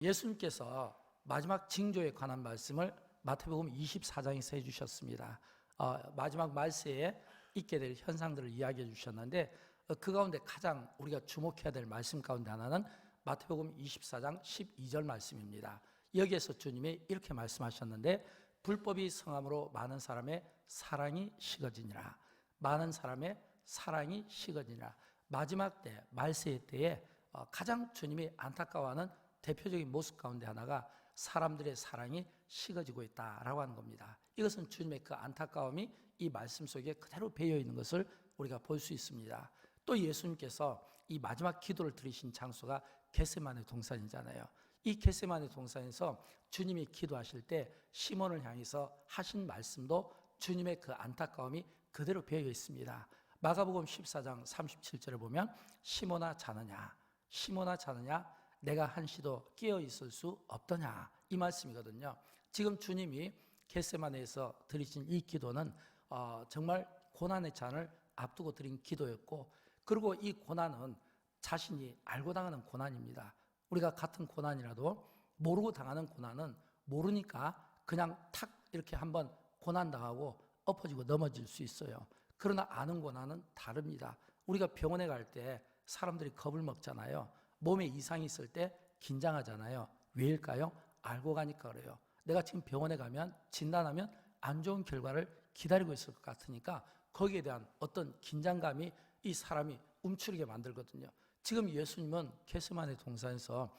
예수님께서 마지막 징조에 관한 말씀을 마태복음 24장에서 해주셨습니다. 마지막 말세에 있게 될 현상들을 이야기해 주셨는데 그 가운데 가장 우리가 주목해야 될 말씀 가운데 하나는 마태복음 24장 12절 말씀입니다. 여기에서 주님이 이렇게 말씀하셨는데 불법이 성함으로 많은 사람의 사랑이 식어지니라. 많은 사람의 사랑이 식어지니라. 마지막 때, 말세의 때에 가장 주님이 안타까워하는 대표적인 모습 가운데 하나가 사람들의 사랑이 식어지고 있다라고 하는 겁니다. 이것은 주님의 그 안타까움이 이 말씀 속에 그대로 배어 있는 것을 우리가 볼 수 있습니다. 또 예수님께서 이 마지막 기도를 드리신 장소가 겟세마네 동산이잖아요. 이 겟세마네 동산에서 주님이 기도하실 때 시몬을 향해서 하신 말씀도 주님의 그 안타까움이 그대로 배어 있습니다. 마가복음 14장 37절에 보면 시몬아 자느냐, 시몬아 자느냐, 내가 한시도 깨어 있을 수 없더냐, 이 말씀이거든요. 지금 주님이 겟세마네에서 드리신 이 기도는 정말 고난의 잔을 앞두고 드린 기도였고, 그리고 이 고난은 자신이 알고 당하는 고난입니다. 우리가 같은 고난이라도 모르고 당하는 고난은 모르니까 그냥 탁 이렇게 한번 고난당하고 엎어지고 넘어질 수 있어요. 그러나 아는 고난은 다릅니다. 우리가 병원에 갈 때 사람들이 겁을 먹잖아요. 몸에 이상이 있을 때 긴장하잖아요. 왜일까요? 알고 가니까 그래요. 내가 지금 병원에 가면 진단하면 안 좋은 결과를 기다리고 있을 것 같으니까 거기에 대한 어떤 긴장감이 이 사람이 움츠리게 만들거든요. 지금 예수님은 겟세마네 동산에서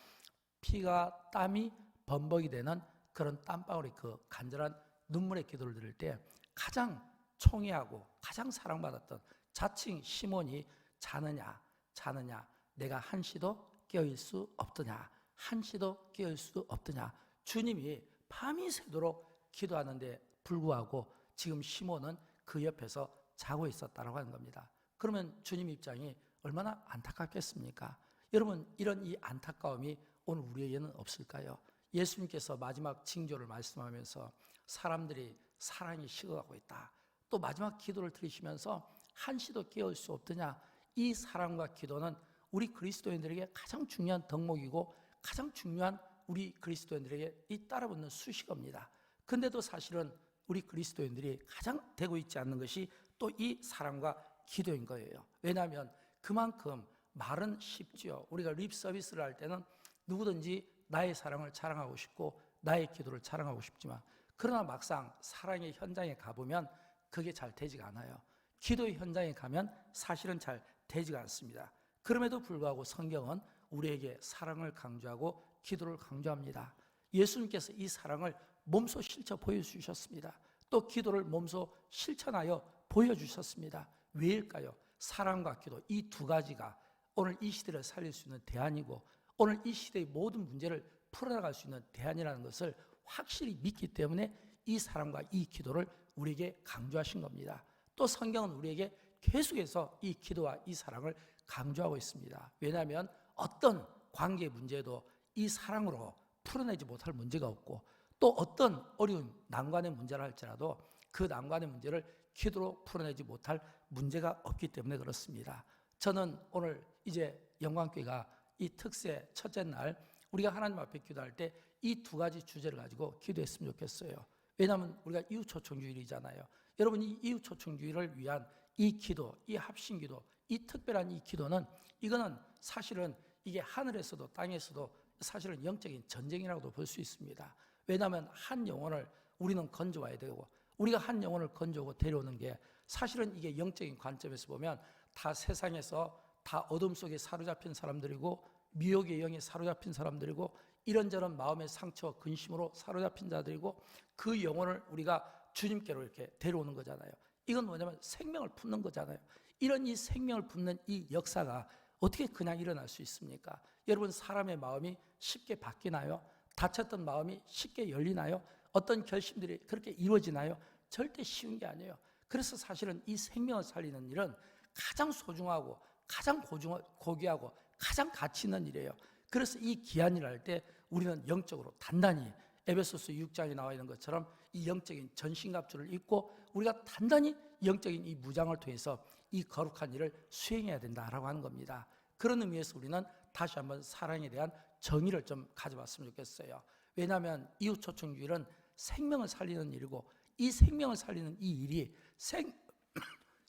피가 땀이 범벅이 되는 그런 땀방울이 그 간절한 눈물의 기도를 드릴 때 가장 총애하고 가장 사랑받았던 자칭 시몬이 자느냐, 자느냐, 내가 한시도 깨어있을 수 없더냐, 한시도 깨어있을 수 없더냐. 주님이 밤이 새도록 기도하는데 불구하고 지금 시몬은 그 옆에서 자고 있었다고 하는 겁니다. 그러면 주님 입장이 얼마나 안타깝겠습니까? 여러분, 이런 이 안타까움이 오늘 우리에게는 없을까요? 예수님께서 마지막 징조를 말씀하면서 사람들이 사랑이 식어가고 있다. 또 마지막 기도를 드리시면서 한시도 깨어올 수 없더냐. 이 사랑과 기도는 우리 그리스도인들에게 가장 중요한 덕목이고 가장 중요한 우리 그리스도인들에게 이 따라붙는 수식어입니다. 근데도 사실은 우리 그리스도인들이 가장 되고 있지 않는 것이 또 이 사랑과 기도인 거예요. 왜냐하면 그만큼 말은 쉽지요. 우리가 립 서비스를 할 때는 누구든지 나의 사랑을 자랑하고 싶고 나의 기도를 자랑하고 싶지만, 그러나 막상 사랑의 현장에 가보면 그게 잘 되지가 않아요. 기도의 현장에 가면 사실은 잘 되지가 않습니다. 그럼에도 불구하고 성경은 우리에게 사랑을 강조하고 기도를 강조합니다. 예수님께서 이 사랑을 몸소 실쳐 보여주셨습니다. 또 기도를 몸소 실천하여 보여주셨습니다. 왜일까요? 사랑과 기도, 이 두 가지가 오늘 이 시대를 살릴 수 있는 대안이고 오늘 이 시대의 모든 문제를 풀어나갈 수 있는 대안이라는 것을 확실히 믿기 때문에 이 사랑과 이 기도를 우리에게 강조하신 겁니다. 또 성경은 우리에게 계속해서 이 기도와 이 사랑을 강조하고 있습니다. 왜냐하면 어떤 관계 문제도 이 사랑으로 풀어내지 못할 문제가 없고, 또 어떤 어려운 난관의 문제를 할지라도 그 난관의 문제를 기도로 풀어내지 못할 문제가 없기 때문에 그렇습니다. 저는 오늘 이제 영광교회가 이 특세 첫째 날 우리가 하나님 앞에 기도할 때 이 두 가지 주제를 가지고 기도했으면 좋겠어요. 왜냐하면 우리가 이웃초청주일이잖아요. 여러분, 이 이웃초청주일을 위한 이 기도, 이 합심기도, 이 특별한 이 기도는 이거는 사실은 이게 하늘에서도 땅에서도 사실은 영적인 전쟁이라고도 볼 수 있습니다. 왜냐하면 한 영혼을 우리는 건져와야 되고, 우리가 한 영혼을 건져오고 데려오는 게 사실은 이게 영적인 관점에서 보면 다 세상에서 다 어둠 속에 사로잡힌 사람들이고 미혹의 영에 사로잡힌 사람들이고 이런저런 마음의 상처, 근심으로 사로잡힌 자들이고 그 영혼을 우리가 주님께로 이렇게 데려오는 거잖아요. 이건 뭐냐면 생명을 품는 거잖아요. 이런 이 생명을 품는 이 역사가 어떻게 그냥 일어날 수 있습니까? 여러분, 사람의 마음이 쉽게 바뀌나요? 다쳤던 마음이 쉽게 열리나요? 어떤 결심들이 그렇게 이루어지나요? 절대 쉬운 게 아니에요. 그래서 사실은 이 생명을 살리는 일은 가장 소중하고 가장 고귀하고 가장 가치 있는 일이에요. 그래서 이 귀한 일을 할 때 우리는 영적으로 단단히 에베소서 6장에 나와 있는 것처럼 이 영적인 전신갑주를 입고 우리가 단단히 영적인 이 무장을 통해서 이 거룩한 일을 수행해야 된다라고 하는 겁니다. 그런 의미에서 우리는 다시 한번 사랑에 대한 정의를 좀 가져봤으면 좋겠어요. 왜냐하면 이웃초청주일은 생명을 살리는 일이고, 이 생명을 살리는 이 일이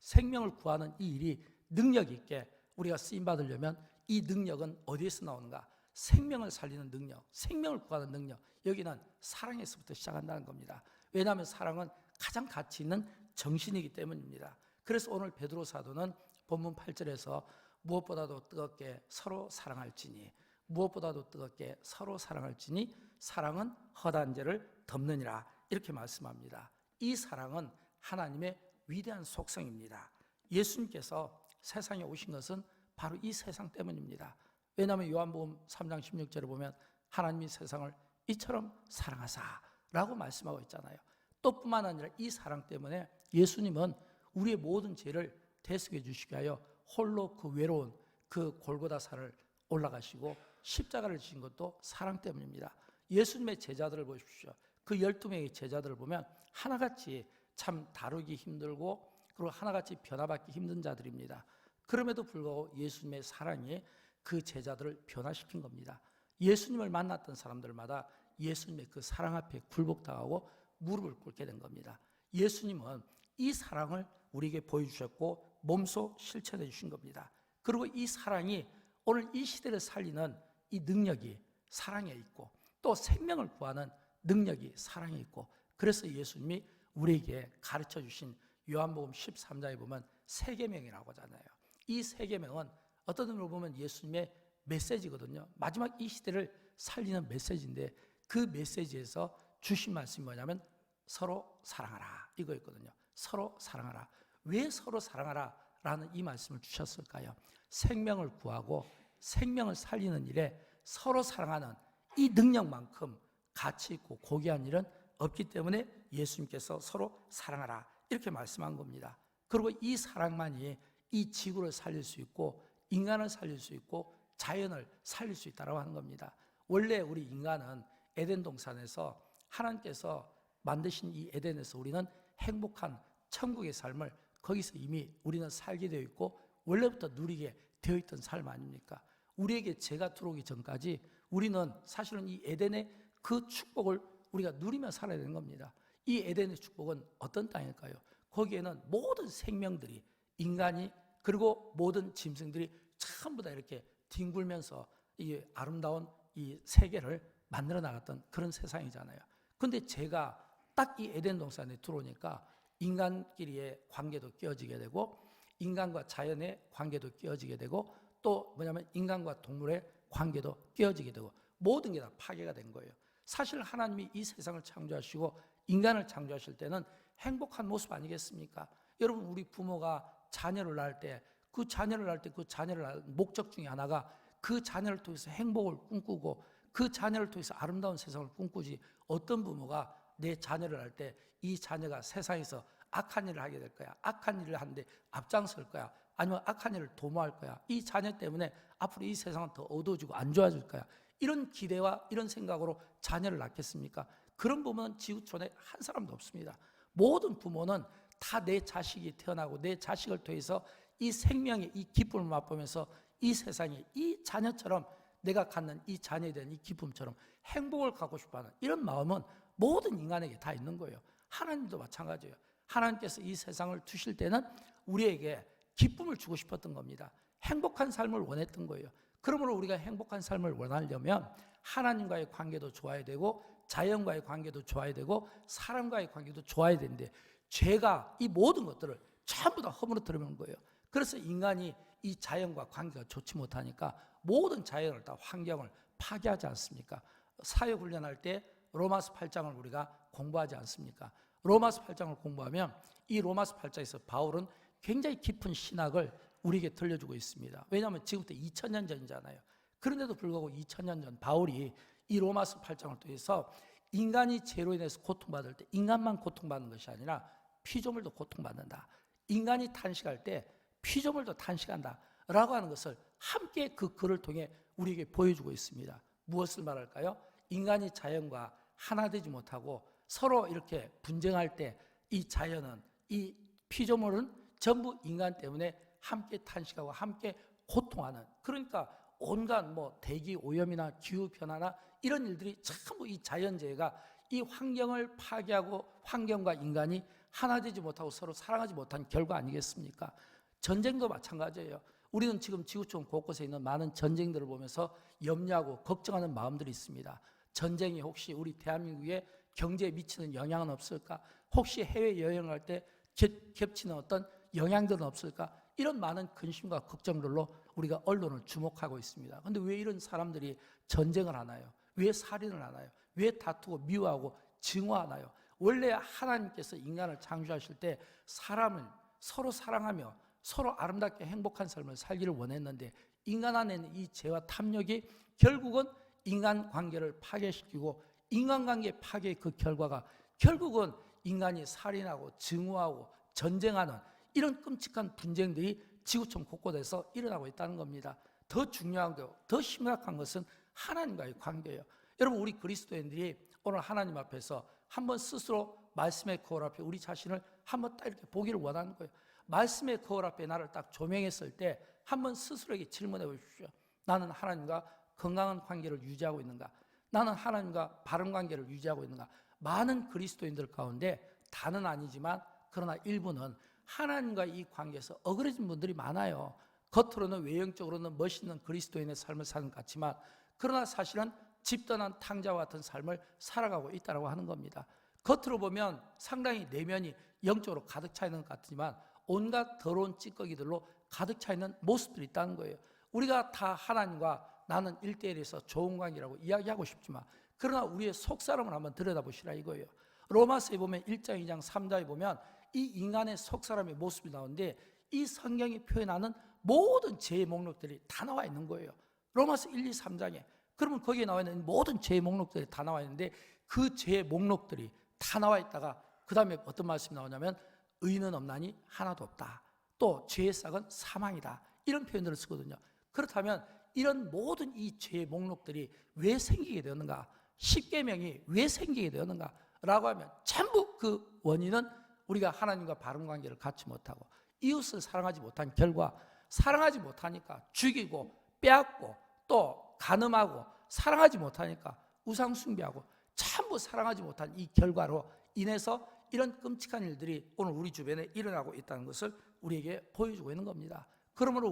생명을 구하는 이 일이 능력 있게 우리가 쓰임 받으려면 이 능력은 어디에서 나오는가? 생명을 살리는 능력, 생명을 구하는 능력, 여기는 사랑에서부터 시작한다는 겁니다. 왜냐하면 사랑은 가장 가치 있는 정신이기 때문입니다. 그래서 오늘 베드로 사도는 본문 8절에서 무엇보다도 뜨겁게 서로 사랑할지니, 무엇보다도 뜨겁게 서로 사랑할지니 사랑은 허다한 죄를 덮느니라, 이렇게 말씀합니다. 이 사랑은 하나님의 위대한 속성입니다. 예수님께서 세상에 오신 것은 바로 이 세상 때문입니다. 왜냐하면 요한복음 3장 16절에 보면 하나님이 세상을 이처럼 사랑하사라고 말씀하고 있잖아요. 또 뿐만 아니라 이 사랑 때문에 예수님은 우리의 모든 죄를 대속해 주시기 위하여 홀로 그 외로운 그 골고다산을 올라가시고 십자가를 지신 것도 사랑 때문입니다. 예수님의 제자들을 보십시오. 그 12명의 제자들을 보면 하나같이 참 다루기 힘들고 그리고 하나같이 변화받기 힘든 자들입니다. 그럼에도 불구하고 예수님의 사랑이 그 제자들을 변화시킨 겁니다. 예수님을 만났던 사람들마다 예수님의 그 사랑 앞에 굴복당하고 무릎을 꿇게 된 겁니다. 예수님은 이 사랑을 우리에게 보여주셨고 몸소 실천해 주신 겁니다. 그리고 이 사랑이 오늘 이 시대를 살리는 이 능력이 사랑에 있고, 또 생명을 구하는 능력이 사랑에 있고, 그래서 예수님이 우리에게 가르쳐 주신 요한복음 13장에 보면 세 계명이라고 하잖아요. 이 세 계명은 어떤 의미로 보면 예수님의 메시지거든요. 마지막 이 시대를 살리는 메시지인데, 그 메시지에서 주신 말씀이 뭐냐면 서로 사랑하라, 이거였거든요. 서로 사랑하라. 왜 서로 사랑하라 라는 이 말씀을 주셨을까요? 생명을 구하고 생명을 살리는 일에 서로 사랑하는 이 능력만큼 가치 있고 고귀한 일은 없기 때문에 예수님께서 서로 사랑하라, 이렇게 말씀한 겁니다. 그리고 이 사랑만이 이 지구를 살릴 수 있고 인간을 살릴 수 있고 자연을 살릴 수 있다고 하는 겁니다. 원래 우리 인간은 에덴 동산에서 하나님께서 만드신 이 에덴에서 우리는 행복한 천국의 삶을 거기서 이미 우리는 살게 되어 있고 원래부터 누리게 되어 있던 삶 아닙니까? 우리에게 죄가 들어오기 전까지 우리는 사실은 이 에덴의 그 축복을 우리가 누리며 살아야 되는 겁니다. 이 에덴의 축복은 어떤 땅일까요? 거기에는 모든 생명들이, 인간이 그리고 모든 짐승들이 전부 다 이렇게 뒹굴면서 이 아름다운 이 세계를 만들어 나갔던 그런 세상이잖아요. 그런데 죄가 딱 이 에덴 동산에 들어오니까 인간끼리의 관계도 깨어지게 되고 인간과 자연의 관계도 깨어지게 되고 또 뭐냐면 인간과 동물의 관계도 깨어지게 되고 모든 게 다 파괴가 된 거예요. 사실 하나님이 이 세상을 창조하시고 인간을 창조하실 때는 행복한 모습 아니겠습니까? 여러분, 우리 부모가 자녀를 낳을 때 그 자녀를 낳을 목적 중에 하나가 그 자녀를 통해서 행복을 꿈꾸고 그 자녀를 통해서 아름다운 세상을 꿈꾸지, 어떤 부모가 내 자녀를 낳을 때 이 자녀가 세상에서 악한 일을 하게 될 거야, 악한 일을 하는데 앞장설 거야, 아니면 악한 일을 도모할 거야, 이 자녀 때문에 앞으로 이 세상은 더 어두워지고 안 좋아질 거야, 이런 기대와 이런 생각으로 자녀를 낳겠습니까? 그런 부모는 지구촌에 한 사람도 없습니다. 모든 부모는 다 내 자식이 태어나고 내 자식을 통해서 이 생명의 이 기쁨을 맛보면서 이 세상에 이 자녀처럼 내가 갖는 이 자녀에 대한 이 기쁨처럼 행복을 갖고 싶어하는 이런 마음은 모든 인간에게 다 있는 거예요. 하나님도 마찬가지예요. 하나님께서 이 세상을 두실 때는 우리에게 기쁨을 주고 싶었던 겁니다. 행복한 삶을 원했던 거예요. 그러므로 우리가 행복한 삶을 원하려면 하나님과의 관계도 좋아야 되고 자연과의 관계도 좋아야 되고 사람과의 관계도 좋아야 되는데 죄가 이 모든 것들을 전부 다 허물어뜨리는 거예요. 그래서 인간이 이 자연과 관계가 좋지 못하니까 모든 자연을 다 환경을 파괴하지 않습니까? 사회훈련할 때 로마서 8장을 우리가 공부하지 않습니까? 로마서 8장을 공부하면 이 로마서 8장에서 바울은 굉장히 깊은 신학을 우리에게 들려주고 있습니다. 왜냐하면 지금부터 2000년 전이잖아요. 그런데도 불구하고 2000년 전 바울이 이 로마서 8장을 통해서 인간이 죄로 인해서 고통받을 때 인간만 고통받는 것이 아니라 피조물도 고통받는다. 인간이 탄식할 때 피조물도 탄식한다 라고 하는 것을 함께 그 글을 통해 우리에게 보여주고 있습니다. 무엇을 말할까요? 인간이 자연과 하나 되지 못하고 서로 이렇게 분쟁할 때 이 자연은, 이 피조물은 전부 인간 때문에 함께 탄식하고 함께 고통하는, 그러니까 온갖 대기 오염이나 기후 변화나 이런 일들이 전부 이 자연재해가 이 환경을 파괴하고 환경과 인간이 하나 되지 못하고 서로 사랑하지 못한 결과 아니겠습니까? 전쟁도 마찬가지예요. 우리는 지금 지구촌 곳곳에 있는 많은 전쟁들을 보면서 염려하고 걱정하는 마음들이 있습니다. 전쟁이 혹시 우리 대한민국의 경제에 미치는 영향은 없을까? 혹시 해외여행을 할 때 겹치는 어떤 영향들은 없을까? 이런 많은 근심과 걱정들로 우리가 언론을 주목하고 있습니다. 그런데 왜 이런 사람들이 전쟁을 하나요? 왜 살인을 하나요? 왜 다투고 미워하고 증오하나요? 원래 하나님께서 인간을 창조하실 때 사람을 서로 사랑하며 서로 아름답게 행복한 삶을 살기를 원했는데 인간 안에 있는 이 죄와 탐욕이 결국은 인간관계를 파괴시키고 인간관계 파괴의 그 결과가 결국은 인간이 살인하고 증오하고 전쟁하는 이런 끔찍한 분쟁들이 지구촌 곳곳에서 일어나고 있다는 겁니다. 더 중요한 거, 더 심각한 것은 하나님과의 관계예요. 여러분, 우리 그리스도인들이 오늘 하나님 앞에서 한번 스스로 말씀의 거울 앞에 우리 자신을 한번 딱 이렇게 보기를 원하는 거예요. 말씀의 거울 앞에 나를 딱 조명했을 때 한번 스스로에게 질문해 보십시오. 나는 하나님과 건강한 관계를 유지하고 있는가? 나는 하나님과 바른 관계를 유지하고 있는가? 많은 그리스도인들 가운데 다는 아니지만 그러나 일부는 하나님과 이 관계에서 어그러진 분들이 많아요. 겉으로는 외형적으로는 멋있는 그리스도인의 삶을 사는 것 같지만 그러나 사실은 집떠난 탕자와 같은 삶을 살아가고 있다고 하는 겁니다. 겉으로 보면 상당히 내면이 영적으로 가득 차 있는 것 같지만 온갖 더러운 찌꺼기들로 가득 차 있는 모습들이 있다는 거예요. 우리가 다 하나님과 나는 1대1에서 좋은 관계라고 이야기하고 싶지만 그러나 우리의 속사람을 한번 들여다보시라 이거예요. 로마서에 보면 1장, 2장, 3장에 보면 이 인간의 속사람의 모습이 나오는데 이 성경이 표현하는 모든 죄의 목록들이 다 나와 있는 거예요. 로마서 1, 2, 3장에 그러면 거기에 나와 있는 모든 죄의 목록들이 다 나와 있는데 그 죄의 목록들이 다 나와 있다가 그 다음에 어떤 말씀이 나오냐면 의인은 없나니 하나도 없다. 또 죄의 싹은 사망이다. 이런 표현들을 쓰거든요. 그렇다면 이런 모든 이 죄의 목록들이 왜 생기게 되었는가? 십계명이 왜 생기게 되었는가? 라고 하면 전부 그 원인은 우리가 하나님과 바른 관계를 갖지 못하고 이웃을 사랑하지 못한 결과 사랑하지 못하니까 죽이고 빼앗고 또 간음하고 사랑하지 못하니까 우상 숭배하고 전부 사랑하지 못한 이 결과로 인해서 이런 끔찍한 일들이 오늘 우리 주변에 일어나고 있다는 것을 우리에게 보여주고 있는 겁니다. 그러므로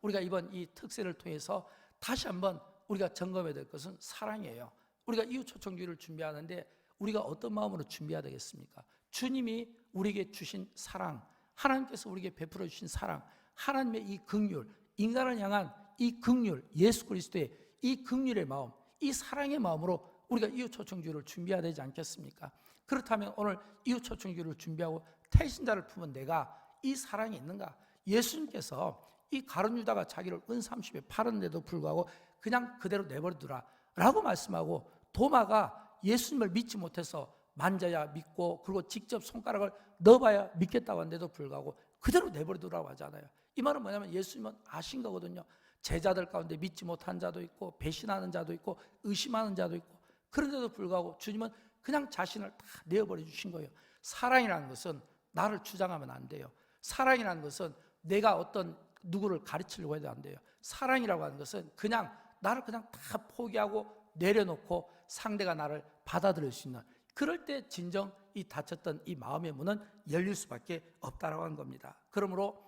우리가 이번 이 특세를 통해서 다시 한번 우리가 점검해야 될 것은 사랑이에요. 우리가 이웃초청주의를 준비하는데 우리가 어떤 마음으로 준비해야 되겠습니까? 주님이 우리에게 주신 사랑, 하나님께서 우리에게 베풀어 주신 사랑, 하나님의 이 긍휼, 인간을 향한 이 긍휼, 예수 그리스도의 이 긍휼의 마음, 이 사랑의 마음으로 우리가 이웃초청주의를 준비해야 되지 않겠습니까? 그렇다면 오늘 이웃초청주의를 준비하고 태신자를 품은 내가 이 사랑이 있는가? 예수님께서 이 가룟 유다가 자기를 은30에 팔았는데도 불구하고 그냥 그대로 내버려두라 라고 말씀하고 도마가 예수님을 믿지 못해서 만져야 믿고 그리고 직접 손가락을 넣어봐야 믿겠다고 하는데도 불구하고 그대로 내버려두라고 하잖아요. 이 말은 뭐냐면 예수님은 아신 거거든요. 제자들 가운데 믿지 못한 자도 있고 배신하는 자도 있고 의심하는 자도 있고 그런데도 불구하고 주님은 그냥 자신을 다 내어버려 주신 거예요. 사랑이라는 것은 나를 주장하면 안 돼요. 사랑이라는 것은 내가 어떤 누구를 가르치려고 해도 안 돼요. 사랑이라고 하는 것은 그냥 나를 그냥 다 포기하고 내려놓고 상대가 나를 받아들일 수 있는 그럴 때 진정 이 닫혔던 이 마음의 문은 열릴 수밖에 없다라고 하는 겁니다. 그러므로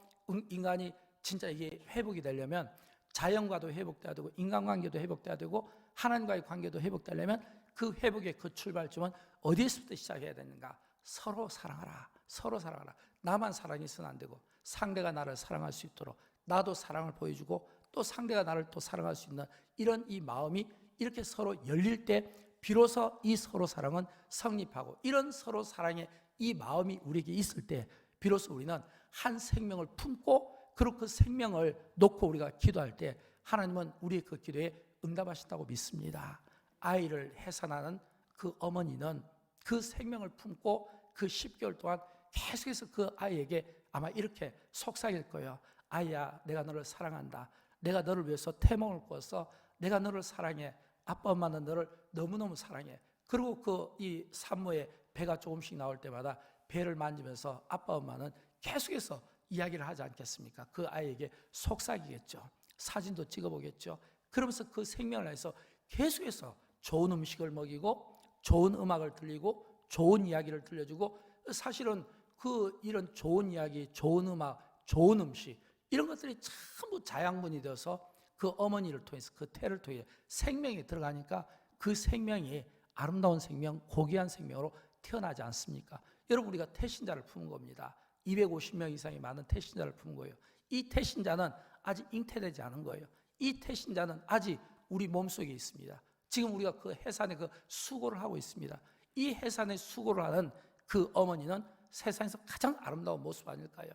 인간이 진짜 이게 회복이 되려면 자연과도 회복돼야 되고 인간관계도 회복돼야 되고 하나님과의 관계도 회복되려면 그 회복의 그 출발점은 어디에서부터 시작해야 되는가? 서로 사랑하라. 서로 사랑하라. 나만 사랑해서는 안 되고 상대가 나를 사랑할 수 있도록 나도 사랑을 보여주고 또 상대가 나를 또 사랑할 수 있는 이런 이 마음이 이렇게 서로 열릴 때 비로소 이 서로 사랑은 성립하고 이런 서로 사랑의 이 마음이 우리에게 있을 때 비로소 우리는 한 생명을 품고 그리고 그 생명을 놓고 우리가 기도할 때 하나님은 우리의 그 기도에 응답하신다고 믿습니다. 아이를 해산하는 그 어머니는 그 생명을 품고 그 10개월 동안 계속해서 그 아이에게 아마 이렇게 속삭일 거예요. 아이야, 내가 너를 사랑한다. 내가 너를 위해서 태몽을 꾸어서 내가 너를 사랑해. 아빠 엄마는 너를 너무너무 사랑해. 그리고 그 이 산모의 배가 조금씩 나올 때마다 배를 만지면서 아빠 엄마는 계속해서 이야기를 하지 않겠습니까? 그 아이에게 속삭이겠죠. 사진도 찍어보겠죠. 그러면서 그 생명을 위해서 계속해서 좋은 음식을 먹이고 좋은 음악을 들리고 좋은 이야기를 들려주고, 사실은 이런 좋은 이야기, 좋은 음악, 좋은 음식 이런 것들이 전부 자양분이 되어서 그 어머니를 통해서, 그 태를 통해 생명이 들어가니까 그 생명이 아름다운 생명, 고귀한 생명으로 태어나지 않습니까? 여러분, 우리가 태신자를 품은 겁니다. 250명 이상이 많은 태신자를 품은 거예요. 이 태신자는 아직 잉태되지 않은 거예요. 이 태신자는 아직 우리 몸속에 있습니다. 지금 우리가 그 해산의 그 수고를 하고 있습니다. 이 해산의 수고를 하는 그 어머니는 세상에서 가장 아름다운 모습 아닐까요?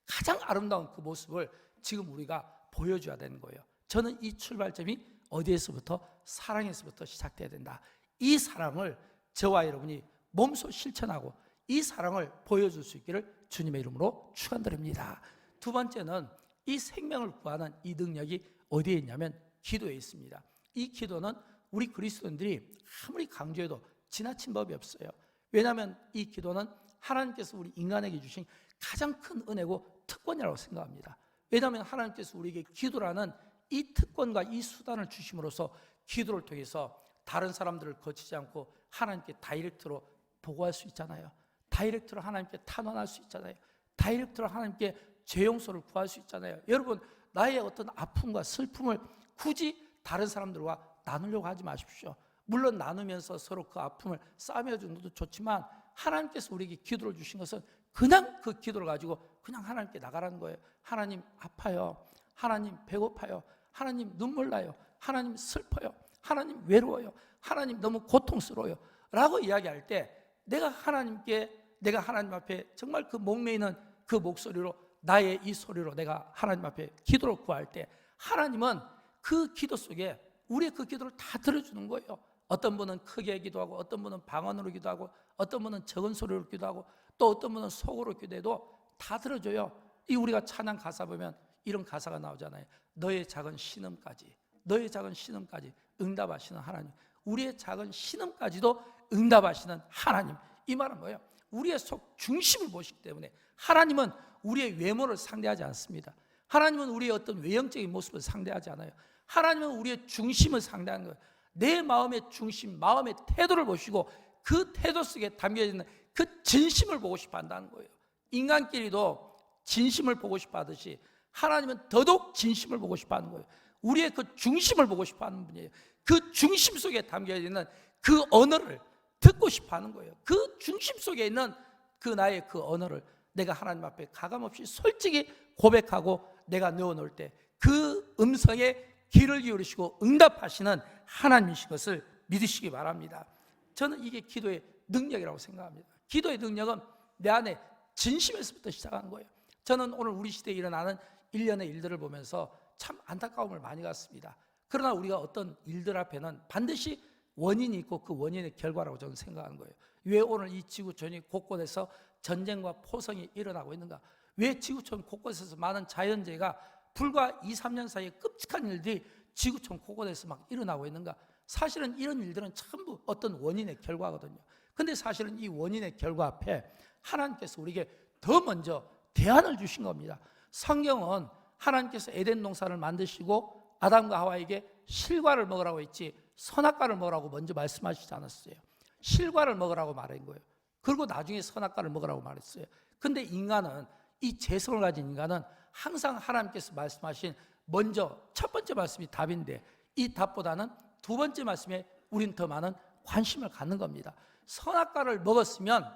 가장 아름다운 그 모습을 지금 우리가 보여줘야 되는 거예요. 저는 이 출발점이 어디에서부터? 사랑에서부터 시작돼야 된다. 이 사랑을 저와 여러분이 몸소 실천하고 이 사랑을 보여줄 수 있기를 주님의 이름으로 축원드립니다. 두 번째는 이 생명을 구하는 이 능력이 어디에 있냐면 기도에 있습니다. 이 기도는 우리 그리스도인들이 아무리 강조해도 지나친 법이 없어요. 왜냐하면 이 기도는 하나님께서 우리 인간에게 주신 가장 큰 은혜고 특권이라고 생각합니다. 왜냐하면 하나님께서 우리에게 기도라는 이 특권과 이 수단을 주심으로써 기도를 통해서 다른 사람들을 거치지 않고 하나님께 다이렉트로 보고할 수 있잖아요. 다이렉트로 하나님께 탄원할 수 있잖아요. 다이렉트로 하나님께 죄 용서를 구할 수 있잖아요. 여러분, 나의 어떤 아픔과 슬픔을 굳이 다른 사람들과 나누려고 하지 마십시오. 물론 나누면서 서로 그 아픔을 싸매어 주는 것도 좋지만 하나님께서 우리에게 기도를 주신 것은 그냥 그 기도를 가지고 그냥 하나님께 나가라는 거예요. 하나님 아파요. 하나님 배고파요. 하나님 눈물 나요. 하나님 슬퍼요. 하나님 외로워요. 하나님 너무 고통스러워요. 라고 이야기할 때 내가 하나님 앞에 정말 그 목매이는 그 목소리로, 나의 이 소리로 내가 하나님 앞에 기도를 구할 때 하나님은 그 기도 속에 우리의 그 기도를 다 들어주는 거예요. 어떤 분은 크게 기도하고, 어떤 분은 방언으로 기도하고, 어떤 분은 적은 소리로 기도하고, 또 어떤 분은 속으로 기도해도 다 들어줘요. 이 우리가 찬양 가사 보면 이런 가사가 나오잖아요. 너의 작은 신음까지, 너의 작은 신음까지 응답하시는 하나님. 우리의 작은 신음까지도 응답하시는 하나님. 이 말은 뭐예요? 우리의 속 중심을 보시기 때문에 하나님은 우리의 외모를 상대하지 않습니다. 하나님은 우리의 어떤 외형적인 모습을 상대하지 않아요. 하나님은 우리의 중심을 상대하는 거예요. 내 마음의 중심, 마음의 태도를 보시고 그 태도 속에 담겨있는 그 진심을 보고 싶어 한다는 거예요. 인간끼리도 진심을 보고 싶어 하듯이 하나님은 더더욱 진심을 보고 싶어 하는 거예요. 우리의 그 중심을 보고 싶어 하는 분이에요. 그 중심 속에 담겨있는 그 언어를 듣고 싶어 하는 거예요. 그 중심 속에 있는 그 나의 그 언어를 내가 하나님 앞에 가감없이 솔직히 고백하고 내가 넣어놓을 때 그 음성에 귀를 기울이시고 응답하시는 하나님이신 것을 믿으시기 바랍니다. 저는 이게 기도의 능력이라고 생각합니다. 기도의 능력은 내 안에 진심에서부터 시작하는 거예요. 저는 오늘 우리 시대에 일어나는 일련의 일들을 보면서 참 안타까움을 많이 갖습니다. 그러나 우리가 어떤 일들 앞에는 반드시 원인이 있고 그 원인의 결과라고 저는 생각하는 거예요. 왜 오늘 이 지구촌이 곳곳에서 전쟁과 포성이 일어나고 있는가? 왜 지구촌 곳곳에서 많은 자연재해가 불과 2, 3년 사이에 끔찍한 일들이 지구촌 곳곳에서 막 일어나고 있는가? 사실은 이런 일들은 전부 어떤 원인의 결과거든요. 근데 사실은 이 원인의 결과 앞에 하나님께서 우리에게 더 먼저 대안을 주신 겁니다. 성경은 하나님께서 에덴 동산을 만드시고 아담과 하와에게 실과를 먹으라고 했지 선악과를 먹으라고 먼저 말씀하시지 않았어요. 실과를 먹으라고 말한 거예요. 그리고 나중에 선악과를 먹으라고 말했어요. 근데 인간은, 이 재성을 가진 인간은 항상 하나님께서 말씀하신 먼저 첫 번째 말씀이 답인데 이 답보다는 두 번째 말씀에 우린 더 많은 관심을 갖는 겁니다. 선악과를 먹었으면,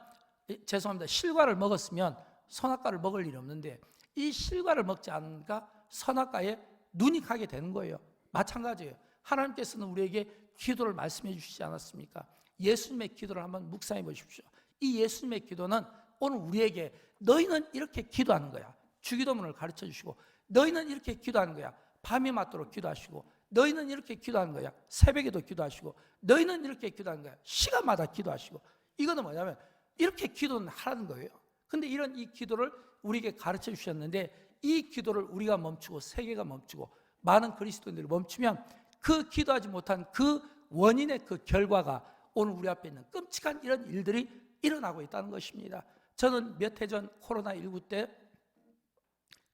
죄송합니다, 실과를 먹었으면 선악과를 먹을 일이 없는데 이 실과를 먹지 않으니까 선악과에 눈이 가게 되는 거예요. 마찬가지예요. 하나님께서는 우리에게 기도를 말씀해 주시지 않았습니까? 예수님의 기도를 한번 묵상해 보십시오. 이 예수님의 기도는 오늘 우리에게 너희는 이렇게 기도하는 거야. 주기도문을 가르쳐 주시고, 너희는 이렇게 기도하는 거야. 밤이 맞도록 기도하시고, 너희는 이렇게 기도하는 거야. 새벽에도 기도하시고, 너희는 이렇게 기도하는 거야. 시간마다 기도하시고. 이거는 뭐냐면 이렇게 기도는 하라는 거예요. 근데 이런 이 기도를 우리에게 가르쳐 주셨는데 이 기도를 우리가 멈추고 세계가 멈추고 많은 그리스도인들이 멈추면 그 기도하지 못한 그 원인의 그 결과가 오늘 우리 앞에 있는 끔찍한 이런 일들이 일어나고 있다는 것입니다. 저는 몇 해 전 코로나19 때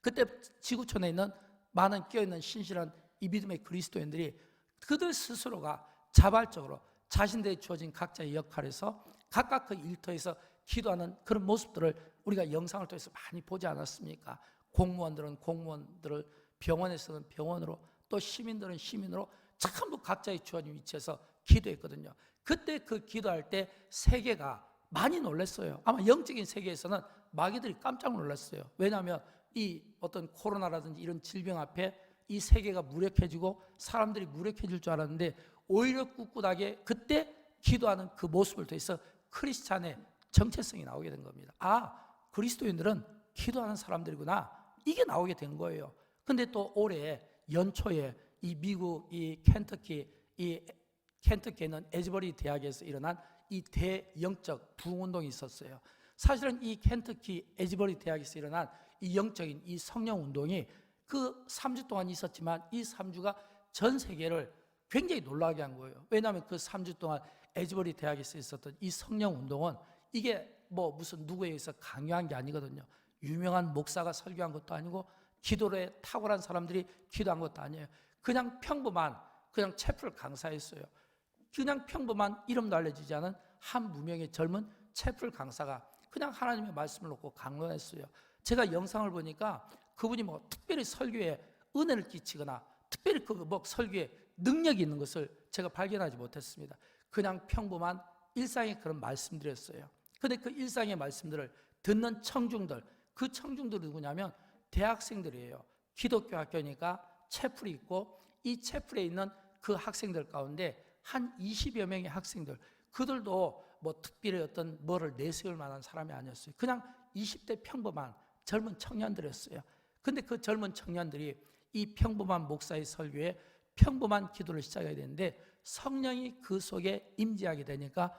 그때 지구촌에 있는 많은 끼어있는 신실한 이 믿음의 그리스도인들이 그들 스스로가 자발적으로 자신들이 주어진 각자의 역할에서 각각 그 일터에서 기도하는 그런 모습들을 우리가 영상을 통해서 많이 보지 않았습니까? 공무원들은 공무원들을, 병원에서는 병원으로, 또 시민들은 시민으로 전부 각자의 주어진 위치에서 기도했거든요. 그때 그 기도할 때 세계가 많이 놀랐어요. 아마 영적인 세계에서는 마귀들이 깜짝 놀랐어요. 왜냐하면 이 어떤 코로나라든지 이런 질병 앞에 이 세계가 무력해지고 사람들이 무력해질 줄 알았는데 오히려 꿋꿋하게 그때 기도하는 그 모습을 통해서 크리스찬의 정체성이 나오게 된 겁니다. 아, 그리스도인들은 기도하는 사람들이구나, 이게 나오게 된 거예요. 근데 또 올해 연초에 이 미국 이 켄터키에 있는 에즈버리 대학에서 일어난 이 대영적 부흥운동이 있었어요. 사실은 이 켄터키 에즈버리 대학에서 일어난 이 영적인 이 성령운동이 그 3주 동안 있었지만 이 3주가 전 세계를 굉장히 놀라게 한 거예요. 왜냐하면 그 3주 동안 에즈버리 대학에서 있었던 이 성령운동은 이게 뭐 무슨 누구에 의해서 강요한 게 아니거든요. 유명한 목사가 설교한 것도 아니고 기도에 탁월한 사람들이 기도한 것도 아니에요. 그냥 평범한 그냥 채플 강사였어요. 그냥 평범한 이름도 알려지지 않은 한 무명의 젊은 채플 강사가 그냥 하나님의 말씀을 놓고 강론했어요. 제가 영상을 보니까 그분이 뭐 특별히 설교에 은혜를 끼치거나 특별히 그 뭐 설교에 능력이 있는 것을 제가 발견하지 못했습니다. 그냥 평범한 일상의 그런 말씀들이었어요. 근데 그 일상의 말씀들을 듣는 청중들, 그 청중들이 누구냐면 대학생들이에요. 기독교 학교니까 채플이 있고 이 채플에 있는 그 학생들 가운데 한 20여 명의 학생들, 그들도 뭐 특별히 어떤 뭐를 내세울 만한 사람이 아니었어요. 그냥 20대 평범한 젊은 청년들이었어요. 근데 그 젊은 청년들이 이 평범한 목사의 설교에 평범한 기도를 시작해야 되는데 성령이 그 속에 임재하게 되니까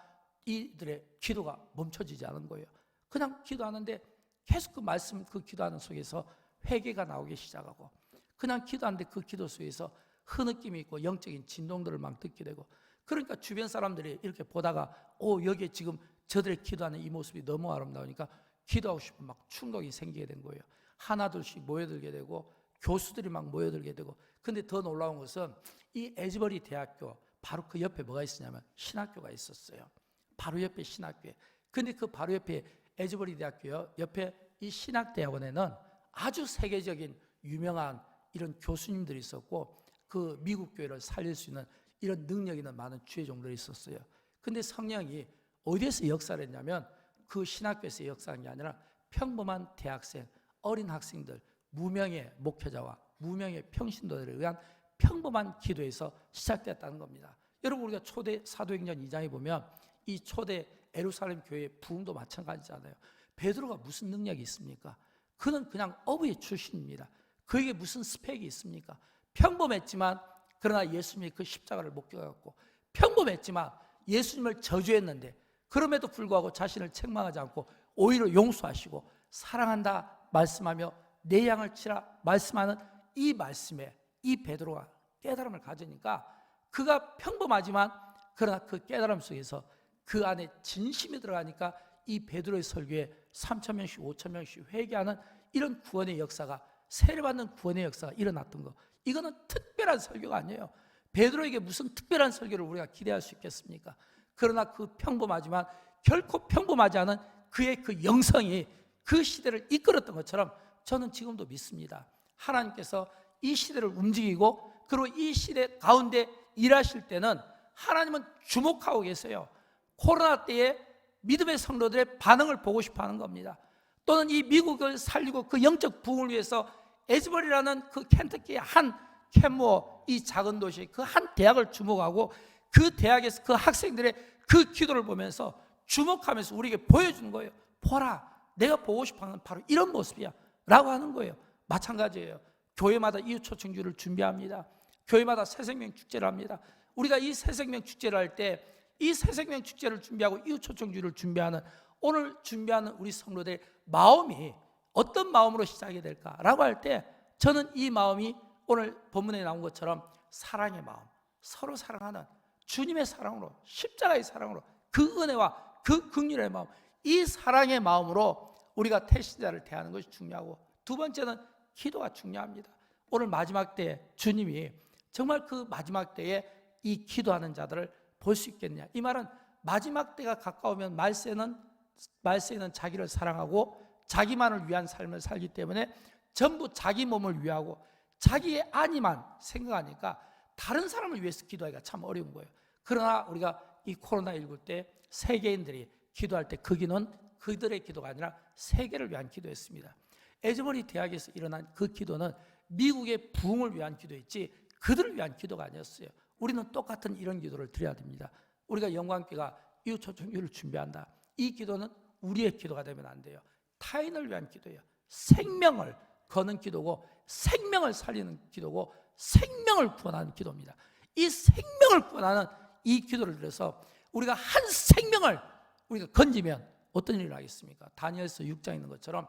이들의 기도가 멈춰지지 않은 거예요. 그냥 기도하는데 계속 그 말씀, 그 기도하는 속에서 회개가 나오기 시작하고 그냥 기도하는데 그 기도 속에서 흐느낌이 있고 영적인 진동들을 막 듣게 되고, 그러니까 주변 사람들이 이렇게 보다가 여기에 지금 저들의 기도하는 이 모습이 너무 아름다우니까 기도하고 싶은 막 충동이 생기게 된 거예요. 하나둘씩 모여들게 되고 교수들이 막 모여들게 되고. 근데 더 놀라운 것은 이 에즈버리 대학교 바로 그 옆에 뭐가 있었냐면 신학교가 있었어요. 바로 옆에 신학교에. 근데 그 바로 옆에 에즈버리 대학교 옆에 이 신학대학원에는 아주 세계적인 유명한 이런 교수님들이 있었고 그 미국 교회를 살릴 수 있는 이런 능력 있는 많은 주의 종들이 있었어요. 근데 성령이 어디에서 역사를 했냐면 그 신학교에서 역사한 게 아니라 평범한 대학생, 어린 학생들, 무명의 목회자와 무명의 평신도들에 의한 평범한 기도에서 시작됐다는 겁니다. 여러분, 우리가 초대 사도행전 2장에 보면 이 초대 예루살렘 교회의 부흥도 마찬가지잖아요. 베드로가 무슨 능력이 있습니까? 그는 그냥 어부의 출신입니다. 그에게 무슨 스펙이 있습니까? 평범했지만 그러나 예수님이 그 십자가를 목격했고 평범했지만 예수님을 저주했는데 그럼에도 불구하고 자신을 책망하지 않고 오히려 용서하시고 사랑한다 말씀하며 내 양을 치라 말씀하는 이 말씀에 이 베드로가 깨달음을 가지니까 그가 평범하지만 그러나 그 깨달음 속에서 그 안에 진심이 들어가니까 이 베드로의 설교에 3,000명씩 5,000명씩 회개하는 이런 구원의 역사가, 세례받는 구원의 역사가 일어났던 거, 이거는 특별한 설교가 아니에요. 베드로에게 무슨 특별한 설교를 우리가 기대할 수 있겠습니까? 그러나 그 평범하지만 결코 평범하지 않은 그의 그 영성이 그 시대를 이끌었던 것처럼 저는 지금도 믿습니다. 하나님께서 이 시대를 움직이고 그리고 이 시대 가운데 일하실 때는 하나님은 주목하고 계세요. 코로나 때에 믿음의 성도들의 반응을 보고 싶어 하는 겁니다. 또는 이 미국을 살리고 그 영적 부흥을 위해서 에즈버리라는 그 켄터키의 한 캔모어, 이 작은 도시 그 한 대학을 주목하고 그 대학에서 그 학생들의 그 기도를 보면서 주목하면서 우리에게 보여주는 거예요. 보라, 내가 보고 싶어하는 바로 이런 모습이야 라고 하는 거예요. 마찬가지예요. 교회마다 이웃초청주를 준비합니다. 교회마다 새생명 축제를 합니다. 우리가 이 새생명 축제를 할 때 이 새생명 축제를 준비하고 이웃초청주를 준비하는 오늘 준비하는 우리 성도들의 마음이 어떤 마음으로 시작이 될까라고 할 때 저는 이 마음이 오늘 본문에 나온 것처럼 사랑의 마음, 서로 사랑하는 주님의 사랑으로, 십자가의 사랑으로, 그 은혜와 그 긍휼의 마음, 이 사랑의 마음으로 우리가 태신자를 대하는 것이 중요하고, 두 번째는 기도가 중요합니다. 오늘 마지막 때 주님이 정말 그 마지막 때에 이 기도하는 자들을 볼 수 있겠냐. 이 말은 마지막 때가 가까우면 말세는 자기를 사랑하고 자기만을 위한 삶을 살기 때문에 전부 자기 몸을 위하고 자기의 안위만 생각하니까 다른 사람을 위해서 기도하기가 참 어려운 거예요. 그러나 우리가 이 코로나19 때 세계인들이 기도할 때 그 기도는 그들의 기도가 아니라 세계를 위한 기도였습니다. 에즈머니 대학에서 일어난 그 기도는 미국의 부흥을 위한 기도였지 그들을 위한 기도가 아니었어요. 우리는 똑같은 이런 기도를 드려야 됩니다. 우리가 영광교회가 이웃초청교회를 준비한다. 이 기도는 우리의 기도가 되면 안 돼요. 타인을 위한 기도예요. 생명을 거는 기도고 생명을 살리는 기도고 생명을 구원하는 기도입니다. 이 생명을 구원하는 이 기도를 들어서 우리가 한 생명을 우리가 건지면 어떤 일을 하겠습니까? 다니엘서 6장에 있는 것처럼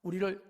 우리를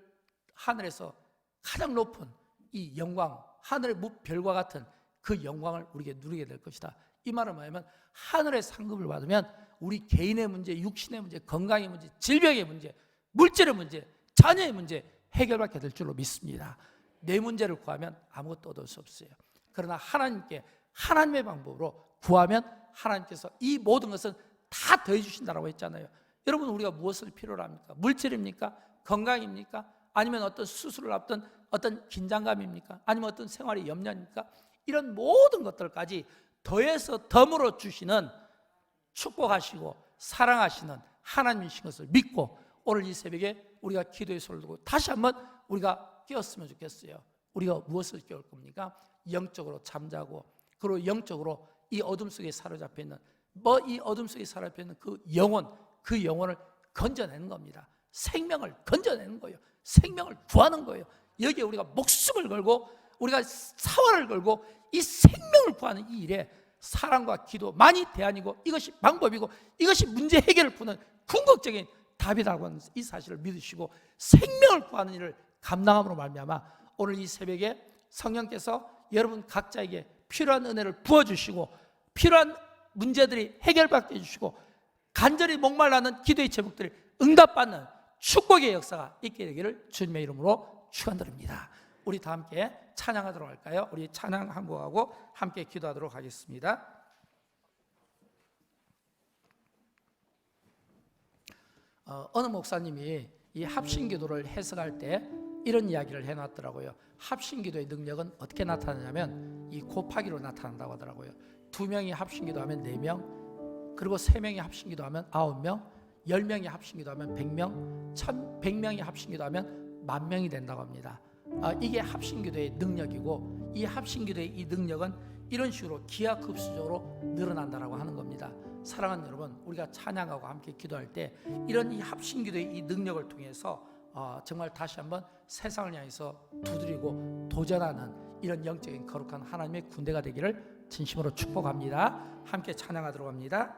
하늘에서 가장 높은 이 영광, 하늘의 별과 같은 그 영광을 우리에게 누리게 될 것이다. 이 말은 뭐냐면 하늘의 상급을 받으면 우리 개인의 문제, 육신의 문제, 건강의 문제, 질병의 문제, 물질의 문제, 자녀의 문제 해결받게 될 줄로 믿습니다. 내 문제를 구하면 아무것도 얻을 수 없어요. 그러나 하나님께 하나님의 방법으로 구하면 하나님께서 이 모든 것은 다 더해 주신다라고 했잖아요. 여러분, 우리가 무엇을 필요로 합니까? 물질입니까? 건강입니까? 아니면 어떤 수술을 앞둔 어떤 긴장감입니까? 아니면 어떤 생활의 염려입니까? 이런 모든 것들까지 더해서 덤으로 주시는, 축복하시고 사랑하시는 하나님이신 것을 믿고 오늘 이 새벽에 우리가 기도의 손을 들고 다시 한번 우리가 깨었으면 좋겠어요. 우리가 무엇을 깨울 겁니까? 영적으로 잠자고, 그리고 영적으로 이 어둠 속에 사로잡혀 있는, 이 어둠 속에 사로잡혀 있는 그 영혼을 건져내는 겁니다. 생명을 건져내는 거예요. 생명을 구하는 거예요. 여기에 우리가 목숨을 걸고 우리가 사활을 걸고 이 생명을 구하는 이 일에 사랑과 기도만이 대안이고 이것이 방법이고 이것이 문제 해결을 푸는 궁극적인 답이라고 하는 이 사실을 믿으시고 생명을 구하는 일을 감당함으로 말미암아 오늘 이 새벽에 성령께서 여러분 각자에게 필요한 은혜를 부어주시고 필요한 문제들이 해결받게 해주시고 간절히 목말라는 기도의 제목들이 응답받는 축복의 역사가 있게 되기를 주님의 이름으로 축원드립니다. 우리 다 함께 찬양하도록 할까요? 우리 찬양 한 곡하고 함께 기도하도록 하겠습니다. 어느 목사님이 이 합심기도를 해석할 때 이런 이야기를 해놨더라고요. 합심기도의 능력은 어떻게 나타나냐면 이 곱하기로 나타난다고 하더라고요. 2명이 합심기도하면 4명, 그리고 3명이 합심기도하면 9명, 10명이 합심기도하면 100명, 100명이 합심기도하면 10,000명이 된다고 합니다. 이게 합심기도의 능력이고 이 합심기도의 이 능력은 이런 식으로 기하급수적으로 늘어난다라고 하는 겁니다. 사랑하는 여러분, 우리가 찬양하고 함께 기도할 때 이런 이 합심기도의 이 능력을 통해서 정말 다시 한번 세상을 향해서 두드리고 도전하는 이런 영적인 거룩한 하나님의 군대가 되기를 진심으로 축복합니다. 함께 찬양하도록 합니다.